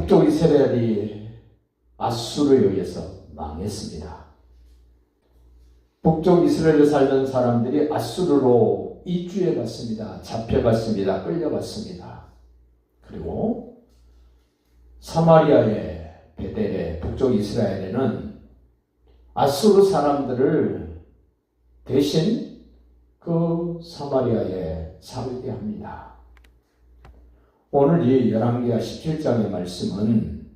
북쪽 이스라엘이 아수르에 의해서 망했습니다. 북쪽 이스라엘에 살던 사람들이 아수르로 이주해 갔습니다. 잡혀갔습니다. 끌려갔습니다. 그리고 사마리아의 베델의 북쪽 이스라엘에는 아수르 사람들을 대신 그 사마리아에 살게 합니다. 오늘 이 열왕기하 17장의 말씀은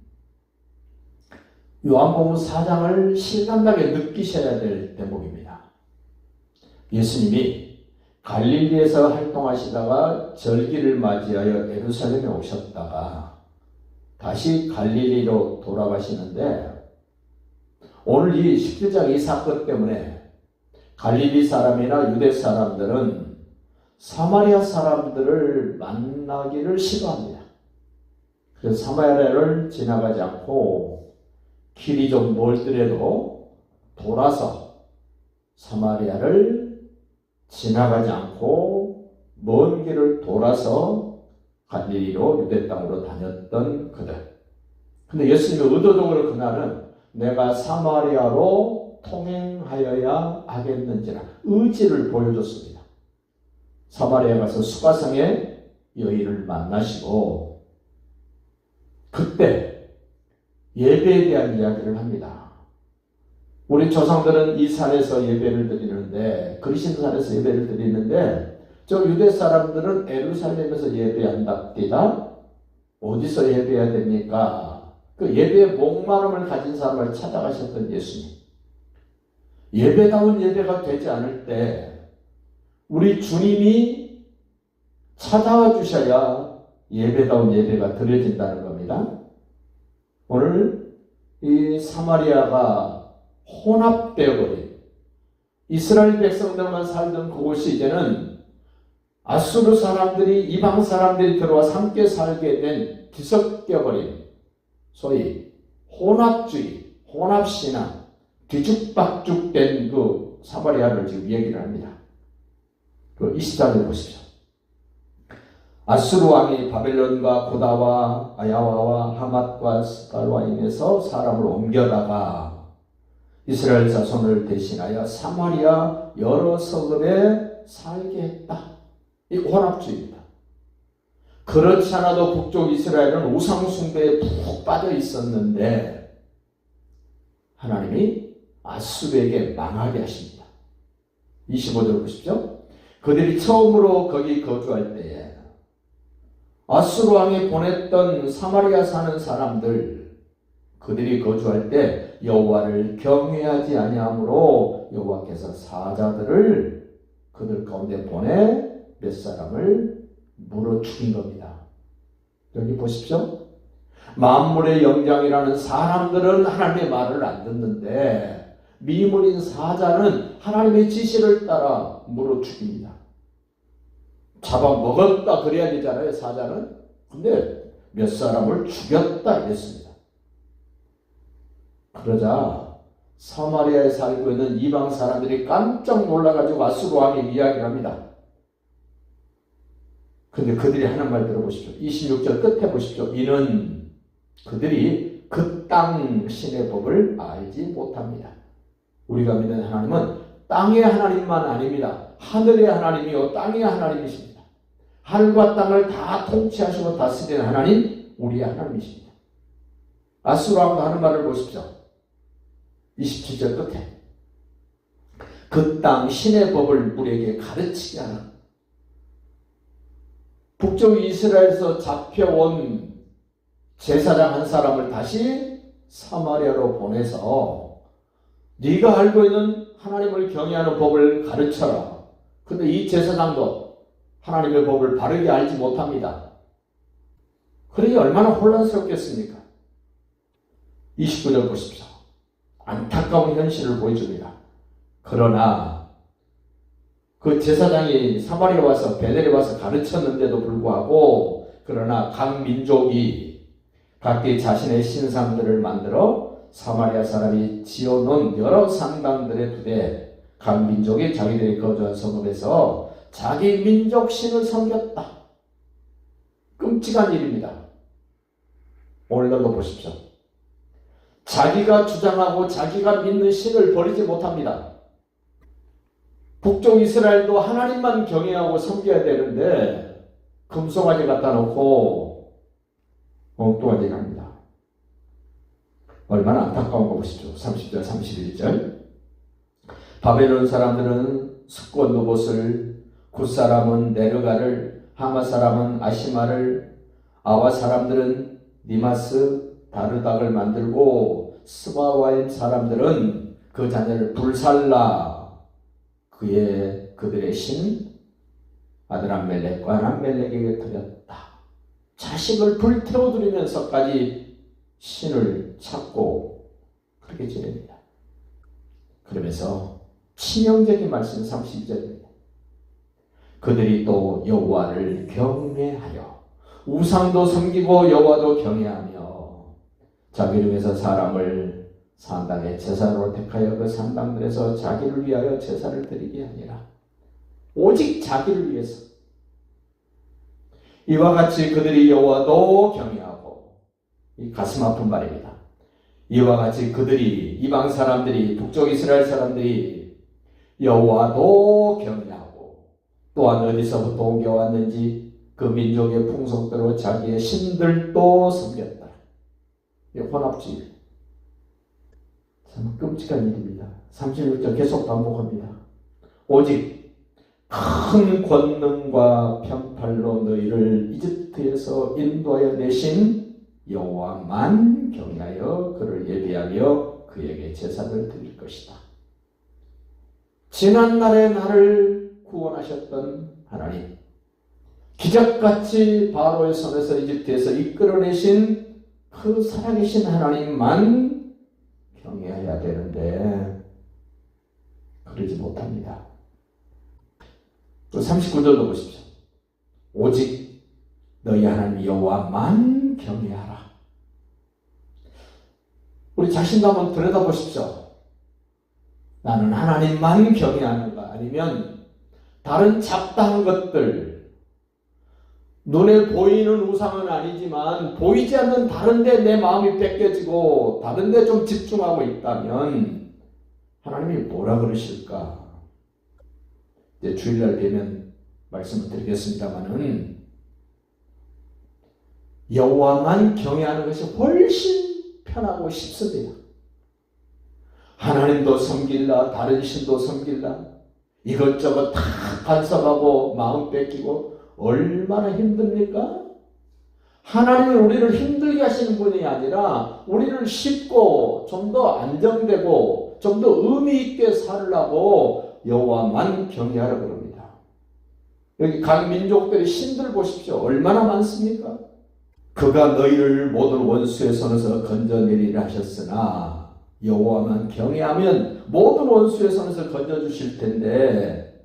요한복음 4장을 실감나게 느끼셔야 될 대목입니다. 예수님이 갈릴리에서 활동하시다가 절기를 맞이하여 예루살렘에 오셨다가 다시 갈릴리로 돌아가시는데, 오늘 이 17장 이 사건 때문에 갈릴리 사람이나 유대 사람들은 사마리아 사람들을 만나기를 싫어합니다. 그래서 사마리아를 지나가지 않고 길이 좀 멀더라도 돌아서 사마리아를 지나가지 않고 먼 길을 돌아서 갈릴리로 유대 땅으로 다녔던 그들. 근데 예수님이 의도적으로 그날은 내가 사마리아로 통행하여야 하겠는지라 의지를 보여줬습니다. 사마리아에 가서 수가성의 여인을 만나시고 그때 예배에 대한 이야기를 합니다. 우리 조상들은 이 산에서 예배를 드리는데, 그리심산에서 예배를 드리는데, 저 유대 사람들은 예루살렘에서 예배한답니다. 어디서 예배해야 됩니까? 그 예배의 목마름을 가진 사람을 찾아가셨던 예수님. 예배다운 예배가 되지 않을 때 우리 주님이 찾아와 주셔야 예배다운 예배가 드려진다는 겁니다. 오늘 이 사마리아가 혼합되어버린 이스라엘 백성들만 살던 그곳이 이제는 아수르 사람들이, 이방 사람들이 들어와서 함께 살게 된 뒤섞여버린 소위 혼합주의, 혼합신앙, 뒤죽박죽된 그 사마리아를 지금 얘기를 합니다. 그 24절 보십시오. 아수르 왕이 바벨론과 고다와 아야와와 하맛과 스갈와임에서 사람을 옮겨다가 이스라엘 자손을 대신하여 사마리아 여러 성읍에 살게 했다. 이 혼합주의입니다. 그렇지 않아도 북쪽 이스라엘은 우상숭배에 푹 빠져 있었는데 하나님이 아수르에게 망하게 하십니다. 25절 보십시오. 그들이 처음으로 거기 거주할 때에 아수르 왕이 보냈던 사마리아 사는 사람들, 그들이 거주할 때 여호와를 경외하지 아니하므로 여호와께서 사자들을 그들 가운데 보내 몇 사람을 물어 죽인 겁니다. 여기 보십시오. 만물의 영장이라는 사람들은 하나님의 말을 안 듣는데 미물인 사자는 하나님의 지시를 따라 물어 죽입니다. 잡아먹었다 그래야 되잖아요, 사자는. 근데 몇 사람을 죽였다 이랬습니다. 그러자 사마리아에 살고 있는 이방 사람들이 깜짝 놀라가지고 아수르 왕에게 이야기를 합니다. 근데 그들이 하는 말 들어보십시오. 26절 끝에 보십시오. 이는 그들이 그 땅 신의 법을 알지 못합니다. 우리가 믿는 하나님은 땅의 하나님만 아닙니다. 하늘의 하나님이요 땅의 하나님이십니다. 하늘과 땅을 다 통치하시고 다스리는 하나님, 우리의 하나님이십니다. 아수르 왕도 하는 말을 보십시오. 27절 끝에 그 땅 신의 법을 우리에게 가르치게 하라. 북쪽 이스라엘에서 잡혀온 제사장 한 사람을 다시 사마리아로 보내서 네가 알고 있는 하나님을 경외하는 법을 가르쳐라. 근데 이 제사장도 하나님의 법을 바르게 알지 못합니다. 그러니 얼마나 혼란스럽겠습니까? 29절 보십시오. 안타까운 현실을 보여줍니다. 그러나 그 제사장이 사마리아에 와서 베델에 와서 가르쳤는데도 불구하고 그러나 각 민족이 각기 자신의 신상들을 만들어 사마리아 사람이 지어놓은 여러 상당들의 부대, 각 민족이 자기들이 거주한 성읍에서 자기 민족 신을 섬겼다. 끔찍한 일입니다. 오늘날도 보십시오. 자기가 주장하고 자기가 믿는 신을 버리지 못합니다. 북쪽 이스라엘도 하나님만 경외하고 섬겨야 되는데 금송아지 갖다 놓고 엉뚱하게 갑니다. 얼마나 안타까운 거 보십시오. 30절 31절 바벨론 사람들은 숫곳 누봇을, 굿 사람은 네르가를, 하마 사람은 아시마를, 아와 사람들은 니마스 다르닥을 만들고, 스바와임 사람들은 그 자녀를 불살라 그들의 신 아드람멜렉과 아람멜렉에게 드렸다. 자식을 불태워드리면서까지 신을 찾고 그렇게 지냅니다. 그러면서 치명적인 말씀 32절입니다. 그들이 또 여호와를 경외하여 우상도 섬기고 여호와도 경외하며 자기를 위해서 사람을 산당의 제사로 택하여 그 산당들에서 자기를 위하여 제사를 드리게 하니라. 오직 자기를 위해서. 이와 같이 그들이 여호와도 경외하고, 이 가슴 아픈 말입니다. 이와 같이 그들이, 이방 사람들이, 북쪽 이스라엘 사람들이 여호와도 경외하고 또한 어디서부터 옮겨왔는지 그 민족의 풍속대로 자기의 신들도 섬겼다. 이 혼합주의. 참 끔찍한 일입니다. 36절 계속 반복합니다. 오직 큰 권능과 편팔로 너희를 이집트에서 인도하여 내신 여호와만 경외하여 그를 예배하며 그에게 제사를 드릴 것이다. 지난날에 나를 구원하셨던 하나님, 기적같이 바로의 손에서 이집트에서 이끌어내신 그 살아계신 하나님만 경외해야 되는데 그러지 못합니다. 39절도 보십시오. 오직 너희 하나님 여호와만 경외하라. 우리 자신도 한번 들여다보십시오. 나는 하나님만 경외하는가? 아니면 다른 잡다한 것들, 눈에 보이는 우상은 아니지만 보이지 않는 다른 데 내 마음이 뺏겨지고 다른 데 좀 집중하고 있다면 하나님이 뭐라 그러실까? 이제 주일날 되면 말씀을 드리겠습니다만은 여호와만 경외하는 것이 훨씬 편하고 쉽습니다. 하나님도 섬길라, 다른 신도 섬길라, 이것저것 다 간섭하고 마음 뺏기고 얼마나 힘듭니까? 하나님은 우리를 힘들게 하시는 분이 아니라 우리를 쉽고 좀 더 안정되고 좀 더 의미 있게 살라고 여호와만 경외하라 그럽니다. 여기 각 민족들의 신들 보십시오. 얼마나 많습니까? 그가 너희를 모든 원수의 손에서 건져내리라 하셨으나 여호와만 경외하면 모든 원수의 손에서 건져주실 텐데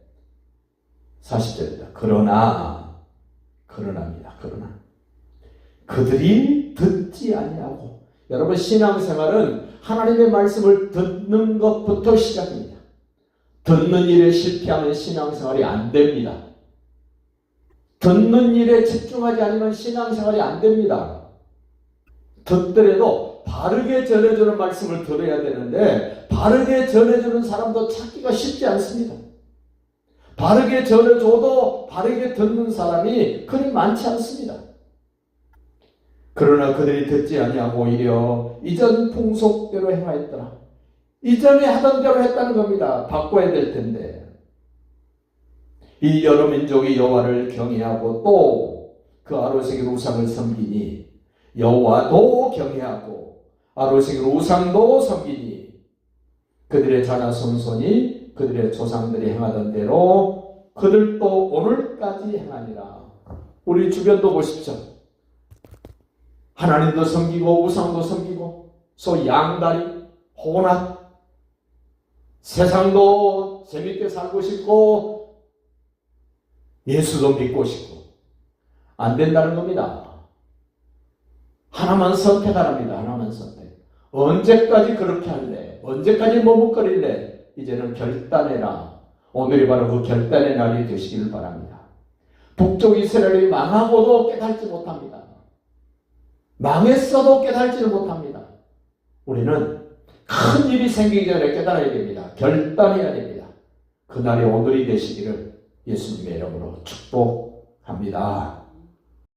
40절입니다. 그러나입니다. 그러나 그들이 듣지 아니하고, 여러분 신앙생활은 하나님의 말씀을 듣는 것부터 시작입니다. 듣는 일에 실패하면 신앙생활이 안 됩니다. 듣는 일에 집중하지 않으면 신앙생활이 안 됩니다. 듣더라도 바르게 전해주는 말씀을 들어야 되는데 바르게 전해주는 사람도 찾기가 쉽지 않습니다. 바르게 전해줘도 바르게 듣는 사람이 그리 많지 않습니다. 그러나 그들이 듣지 아니하고 오히려 이전 풍속대로 행하였더라. 이전에 하던 대로 했다는 겁니다. 바꿔야 될 텐데. 이 여러 민족이 여호와를 경외하고 또 그 아로새길 우상을 섬기니 여호와도 경외하고 아로새길 우상도 섬기니 그들의 자손손이 그들의 조상들이 행하던 대로 그들도 오늘까지 행하니라. 우리 주변도 보십시오. 하나님도 섬기고 우상도 섬기고 소위 양다리, 혼합, 세상도 재밌게 살고 싶고 예수도 믿고 싶고 안 된다는 겁니다. 하나만 선택하랍니다. 하나만 선택. 언제까지 그렇게 할래? 언제까지 머뭇거릴래? 이제는 결단해라. 오늘이 바로 그 결단의 날이 되시기를 바랍니다. 북쪽 이스라엘이 망하고도 깨닫지 못합니다. 망했어도 깨달지를 못합니다. 우리는 큰 일이 생기기 전에 깨달아야 됩니다. 결단해야 됩니다. 그날이 오늘이 되시기를 예수님의 이름으로 축복합니다.